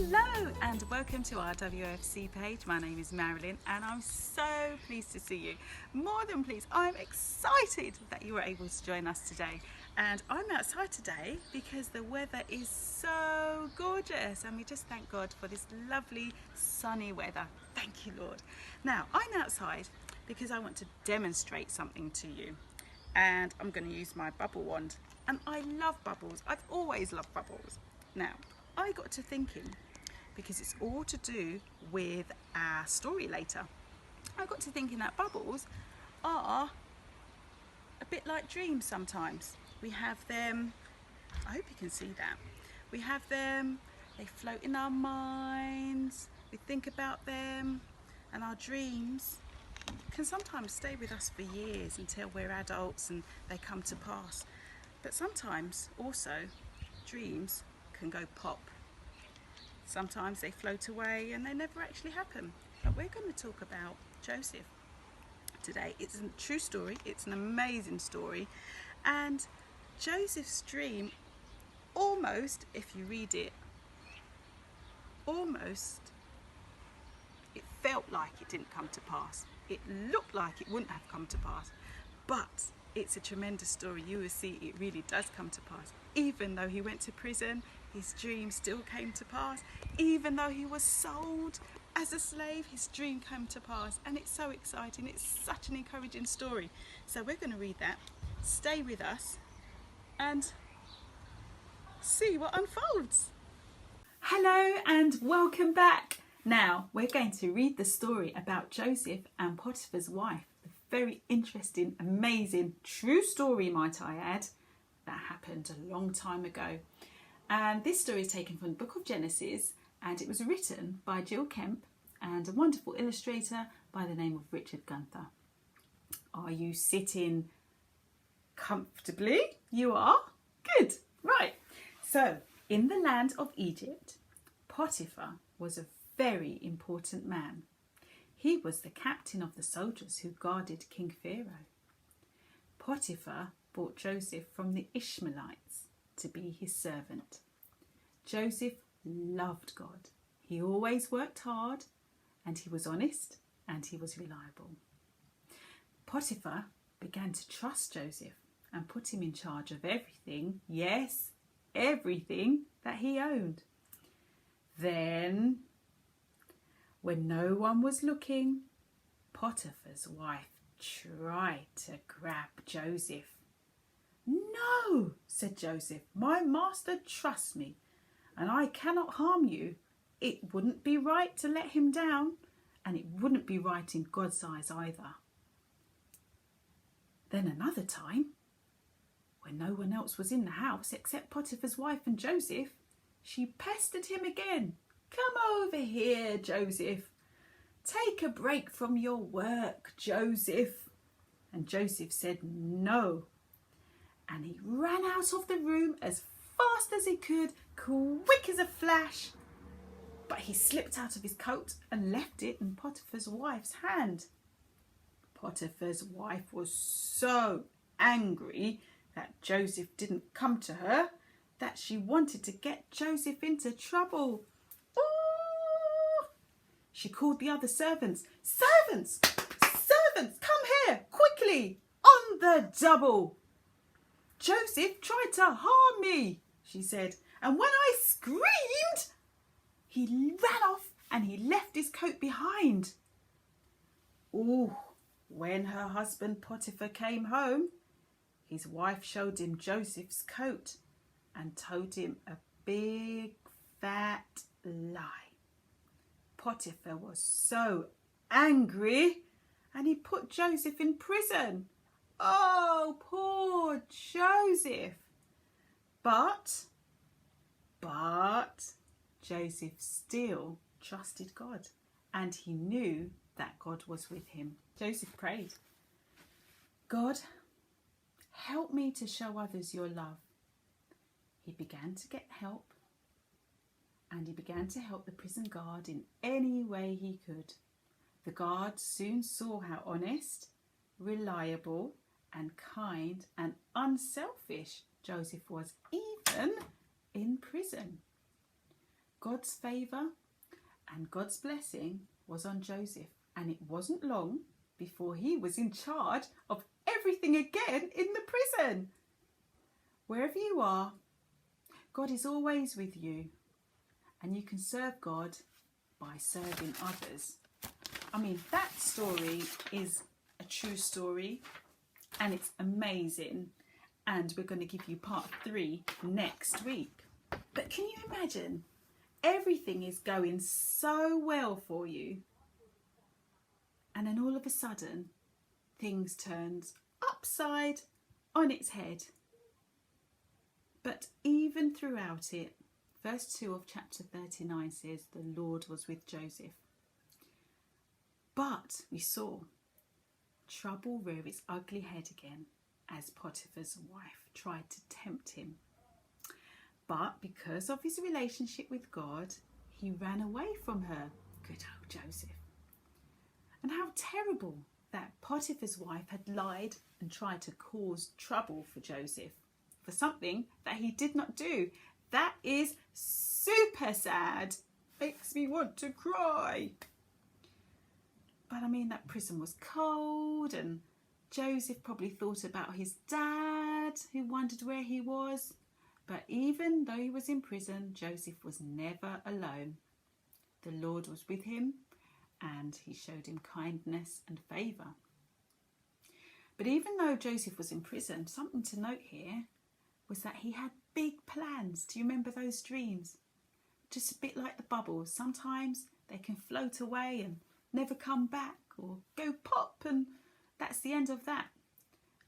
Hello and welcome to our WoFC page. My name is Marilyn and I'm so pleased to see you. More than pleased, I'm excited that you were able to join us today. And I'm outside today because the weather is so gorgeous and we just thank God for this lovely sunny weather. Thank you, Lord. Now, I'm outside because I want to demonstrate something to you. And I'm going to use my bubble wand. And I love bubbles. I've always loved bubbles. Now, I got to thinking, because it's all to do with our story later, I got to thinking that bubbles are a bit like dreams sometimes. We have them, I hope you can see that. We have them, they float in our minds, we think about them, and our dreams can sometimes stay with us for years until we're adults and they come to pass. But sometimes also dreams can go pop. Sometimes they float away and they never actually happen. But we're going to talk about Joseph today. It's a true story, it's an amazing story, and Joseph's dream almost, if you read it, it felt like it didn't come to pass. It looked like it wouldn't have come to pass, but it's a tremendous story. You will see it really does come to pass. Even though he went to prison, his dream still came to pass. Even though he was sold as a slave, his dream came to pass. And it's so exciting. It's such an encouraging story. So we're going to read that. Stay with us and see what unfolds. Hello and welcome back. Now we're going to read the story about Joseph and Potiphar's wife. A very interesting, amazing, true story, might I add, that happened a long time ago. And this story is taken from the book of Genesis, and it was written by Jill Kemp and a wonderful illustrator by the name of Richard Gunther. Are you sitting comfortably? You are? Good. Right. So, in the land of Egypt, Potiphar was a very important man. He was the captain of the soldiers who guarded King Pharaoh. Potiphar bought Joseph from the Ishmaelites to be his servant. Joseph loved God. He always worked hard, and he was honest, and he was reliable. Potiphar began to trust Joseph and put him in charge of everything, yes, everything that he owned. Then, when no one was looking, Potiphar's wife tried to grab Joseph. "No," said Joseph, "my master trusts me, and I cannot harm you. It wouldn't be right to let him down, and it wouldn't be right in God's eyes either." Then another time, when no one else was in the house except Potiphar's wife and Joseph, she pestered him again. "Come over here, Joseph. Take a break from your work, Joseph." And Joseph said no. And he ran out of the room as fast as he could, quick as a flash. But he slipped out of his coat and left it in Potiphar's wife's hand. Potiphar's wife was so angry that Joseph didn't come to her that she wanted to get Joseph into trouble. Ooh! She called the other servants. "Servants! Servants, come here, quickly, on the double. Joseph tried to harm me," she said, "and when I screamed, he ran off and he left his coat behind." Ooh, when her husband Potiphar came home, his wife showed him Joseph's coat and told him a big fat lie. Potiphar was so angry and he put Joseph in prison. Oh, poor Joseph. But Joseph still trusted God, and he knew that God was with him. Joseph prayed, "God, help me to show others your love." He began to get help, and he began to help the prison guard in any way he could. The guard soon saw how honest, reliable, and kind and unselfish Joseph was, even in prison. God's favour and God's blessing was on Joseph, and it wasn't long before he was in charge of everything again in the prison. Wherever you are, God is always with you, and you can serve God by serving others. I mean, that story is a true story, and it's amazing, and we're going to give you part 3 next week. But can you imagine? Everything is going so well for you, and then all of a sudden things turns upside on its head. But even throughout it, verse 2 of chapter 39 says the Lord was with Joseph. But we saw trouble rear its ugly head again as Potiphar's wife tried to tempt him. But because of his relationship with God, he ran away from her. Good old Joseph. And how terrible that Potiphar's wife had lied and tried to cause trouble for Joseph for something that he did not do. That is super sad. Makes me want to cry. But I mean, that prison was cold, and Joseph probably thought about his dad, who wondered where he was. But even though he was in prison, Joseph was never alone. The Lord was with him, and he showed him kindness and favour. But even though Joseph was in prison, something to note here was that he had big plans. Do you remember those dreams? Just a bit like the bubbles. Sometimes they can float away and never come back, or go pop, and that's the end of that.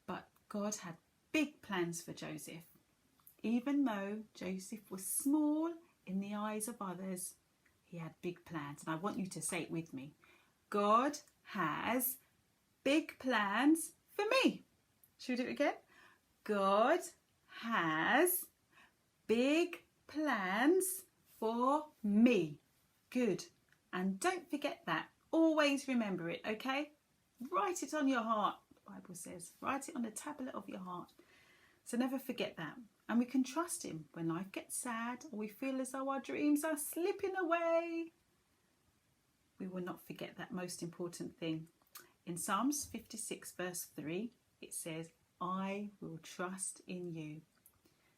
But God had big plans for Joseph. Even though Joseph was small in the eyes of others, he had big plans. And I want you to say it with me. God has big plans for me. Should we do it again? God has big plans for me. Good. And don't forget that. Always remember it, okay? Write it on your heart, the Bible says. Write it on the tablet of your heart. So never forget that. And we can trust him when life gets sad or we feel as though our dreams are slipping away. We will not forget that most important thing. In Psalms 56 verse 3, it says, I will trust in you.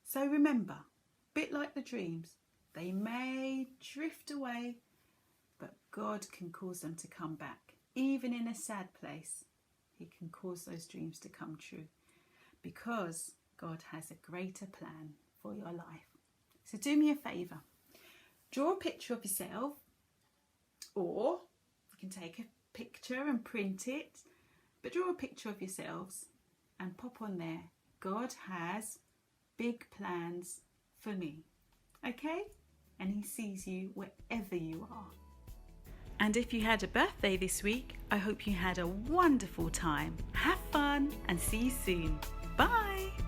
So remember, a bit like the dreams, they may drift away, but God can cause them to come back. Even in a sad place, he can cause those dreams to come true, because God has a greater plan for your life. So do me a favour. Draw a picture of yourself, or you can take a picture and print it, but draw a picture of yourselves and pop on there, God has big plans for me. Okay? And he sees you wherever you are. And if you had a birthday this week, I hope you had a wonderful time. Have fun and see you soon. Bye!